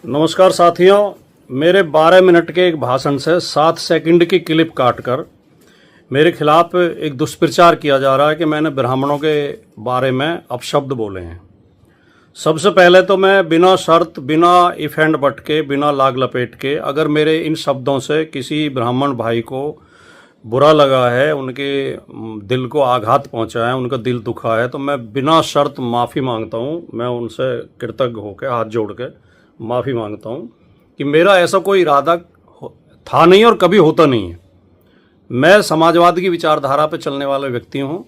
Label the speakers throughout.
Speaker 1: नमस्कार साथियों, मेरे 12 मिनट के एक भाषण से 7 सेकंड की क्लिप काटकर मेरे खिलाफ एक दुष्प्रचार किया जा रहा है कि मैंने ब्राह्मणों के बारे में अपशब्द बोले हैं। सबसे पहले तो मैं बिना शर्त, बिना इफ एंड बट के, बिना लाग लपेट के, अगर मेरे इन शब्दों से किसी ब्राह्मण भाई को बुरा लगा है, उनके दिल को आघात पहुंचा है, उनका दिल दुखा है, तो मैं बिना शर्त माफ़ी मांगता हूं। मैं उनसे कृतज्ञ होकर हाथ जोड़ के माफ़ी मांगता हूं कि मेरा ऐसा कोई इरादा था नहीं और कभी होता नहीं है। मैं समाजवाद की विचारधारा पर चलने वाला व्यक्ति हूं।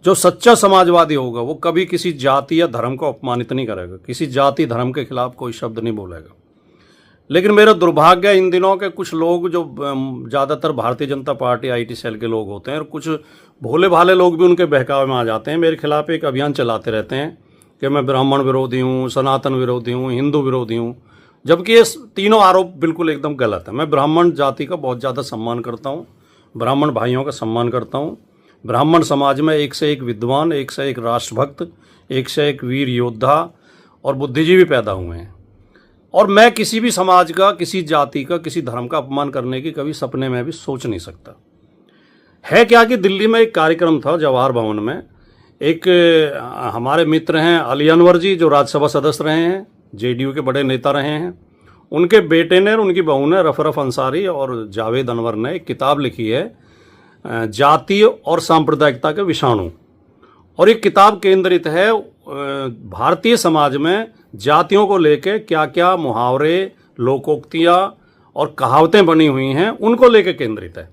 Speaker 1: जो सच्चा समाजवादी होगा वो कभी किसी जाति या धर्म को अपमानित नहीं करेगा, किसी जाति धर्म के खिलाफ कोई शब्द नहीं बोलेगा। लेकिन मेरा दुर्भाग्य इन दिनों के कुछ लोग, जो ज़्यादातर Bharatiya Janata party IT cell के लोग होते हैं, और कुछ भोले भाले लोग भी उनके बहकावे में आ जाते हैं, मेरे खिलाफ एक अभियान चलाते रहते हैं कि मैं ब्राह्मण विरोधी हूँ, सनातन विरोधी हूँ, हिंदू विरोधी हूँ, जबकि ये तीनों आरोप बिल्कुल एकदम गलत है। मैं ब्राह्मण जाति का बहुत ज़्यादा सम्मान करता हूँ, ब्राह्मण भाइयों का सम्मान करता हूँ। ब्राह्मण समाज में एक से एक विद्वान, एक से एक राष्ट्रभक्त, एक से एक वीर योद्धा और बुद्धिजीवी पैदा हुए हैं, और मैं किसी भी समाज का, किसी जाति का, किसी धर्म का अपमान करने की कभी सपने में भी सोच नहीं सकता। है क्या कि दिल्ली में एक कार्यक्रम था जवाहर भवन में। एक हमारे मित्र हैं अली अनवर जी, जो राज्यसभा सदस्य रहे हैं, जेडीयू के बड़े नेता रहे हैं। उनके बेटे ने और उनकी बहू ने, रफरफ अंसारी और जावेद अनवर ने, एक किताब लिखी है जाति और सांप्रदायिकता के विषाणु। और ये किताब केंद्रित है भारतीय समाज में जातियों को लेकर क्या क्या मुहावरे, लोकोक्तियाँ और कहावतें बनी हुई हैं, उनको लेकर केंद्रित है।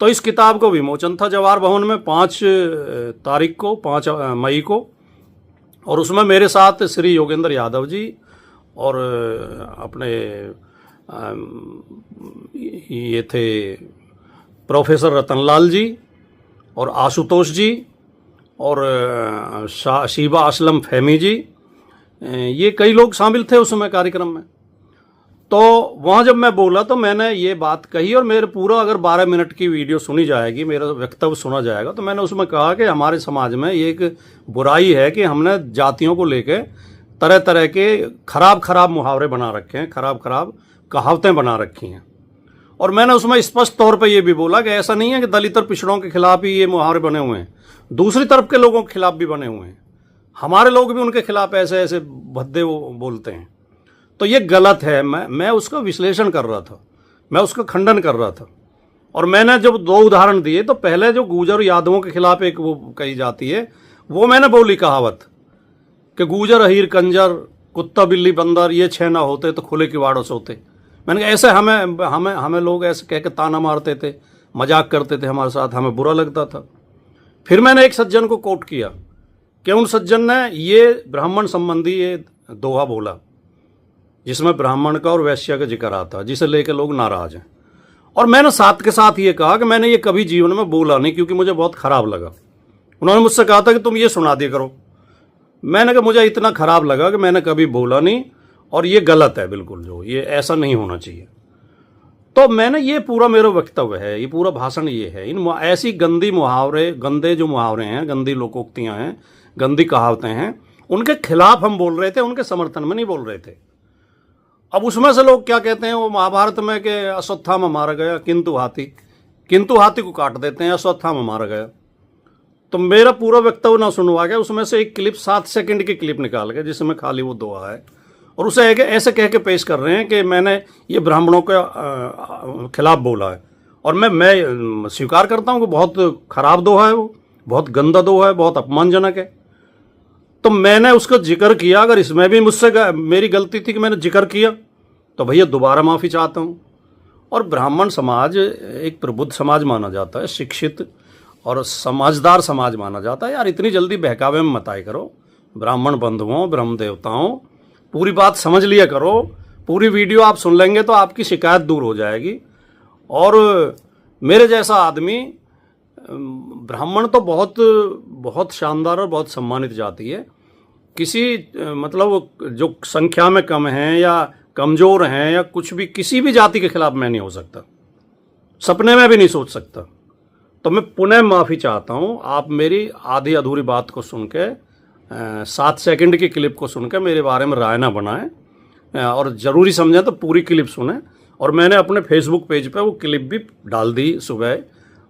Speaker 1: तो इस किताब को विमोचन था जवाहर भवन में 5 तारीख को, 5 मई को, और उसमें मेरे साथ श्री योगेंद्र यादव जी और अपने ये थे प्रोफेसर रतनलाल जी और आशुतोष जी और शीबा असलम फहमी जी, ये कई लोग शामिल थे उसमें कार्यक्रम में। तो वहाँ जब मैं बोला तो मैंने ये बात कही, और मेरे पूरा अगर 12 मिनट की वीडियो सुनी जाएगी, मेरा वक्तव्य सुना जाएगा, तो मैंने उसमें कहा कि हमारे समाज में ये एक बुराई है कि हमने जातियों को लेकर तरह तरह के खराब मुहावरे बना रखे हैं, खराब कहावतें बना रखी हैं। और मैंने उसमें स्पष्ट तौर पर यह भी बोला कि ऐसा नहीं है कि दलित और पिछड़ों के खिलाफ ही ये मुहावरे बने हुए हैं, दूसरी तरफ के लोगों के खिलाफ भी बने हुए हैं। हमारे लोग भी उनके खिलाफ ऐसे ऐसे भद्दे वो बोलते हैं। तो ये गलत है। मैं उसका विश्लेषण कर रहा था, मैं उसका खंडन कर रहा था। और मैंने जब 2 उदाहरण दिए, तो पहले जो गुर्जर यादवों के खिलाफ एक वो कही जाती है, वो मैंने बोली कहावत कि गुर्जर अहीर कंजर, कुत्ता बिल्ली बंदर, ये 6 ना होते तो खुले किवाड़ों सोते। मैंने कहा ऐसे हमें लोग ऐसे कह के ताना मारते थे, मजाक करते थे हमारे साथ, हमें बुरा लगता था। फिर मैंने एक सज्जन को कोट किया कि उन सज्जन ने ये ब्राह्मण संबंधी ये दोहा बोला जिसमें ब्राह्मण का और वैश्य का जिक्र आता, जिसे लेकर लोग नाराज हैं। और मैंने साथ के साथ ये कहा कि मैंने ये कभी जीवन में बोला नहीं, क्योंकि मुझे बहुत खराब लगा। उन्होंने मुझसे कहा था कि तुम ये सुना दिया करो। मैंने कहा मुझे इतना खराब लगा कि मैंने कभी बोला नहीं, और ये गलत है बिल्कुल, जो ये ऐसा नहीं होना चाहिए। तो मैंने ये पूरा मेरा वक्तव्य है, ये पूरा भाषण ये है। इन ऐसी गंदी मुहावरे, गंदे जो मुहावरे हैं, गंदी लोकोक्तियाँ हैं, गंदी कहावतें हैं, उनके खिलाफ हम बोल रहे थे, उनके समर्थन में नहीं बोल रहे थे। अब उसमें से लोग क्या कहते हैं, वो महाभारत में कि अश्वत्थामा मारा गया किंतु हाथी को काट देते हैं, अश्वत्थामा मारा गया। तो मेरा पूरा वक्तव्य ना सुनवा गया, उसमें से एक क्लिप 7 सेकंड की क्लिप निकाल के, जिसमें खाली वो दोहा है, और उसे ऐसे कह के पेश कर रहे हैं कि मैंने ये ब्राह्मणों के खिलाफ बोला है। और मैं स्वीकार करता हूँ कि बहुत खराब दोहा है, वो बहुत गंदा दोहा है, बहुत अपमानजनक है। तो मैंने उसका जिक्र किया। अगर इसमें भी मुझसे मेरी गलती थी कि मैंने जिक्र किया, तो भैया दोबारा माफ़ी चाहता हूँ। और ब्राह्मण समाज एक प्रबुद्ध समाज माना जाता है, शिक्षित और समझदार समाज माना जाता है। यार इतनी जल्दी बहकावे में मत आए करो। ब्राह्मण बंधुओं, ब्रह्म देवताओं, पूरी बात समझ लिया करो। पूरी वीडियो आप सुन लेंगे तो आपकी शिकायत दूर हो जाएगी। और मेरे जैसा आदमी, ब्राह्मण तो बहुत शानदार और बहुत सम्मानित जाति है। किसी मतलब जो संख्या में कम हैं या कमज़ोर हैं या कुछ भी, किसी भी जाति के खिलाफ मैं नहीं हो सकता, सपने में भी नहीं सोच सकता। तो मैं पुनः माफ़ी चाहता हूँ। आप मेरी आधी अधूरी बात को सुन के, 7 सेकंड की क्लिप को सुनकर मेरे बारे में राय ना बनाएं। और ज़रूरी समझें तो पूरी क्लिप सुने। और मैंने अपने फेसबुक पेज पे वो क्लिप भी डाल दी सुबह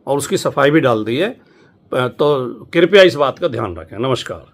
Speaker 1: और उसकी सफाई भी डाल दी है, तो कृपया इस बात का ध्यान रखें। नमस्कार।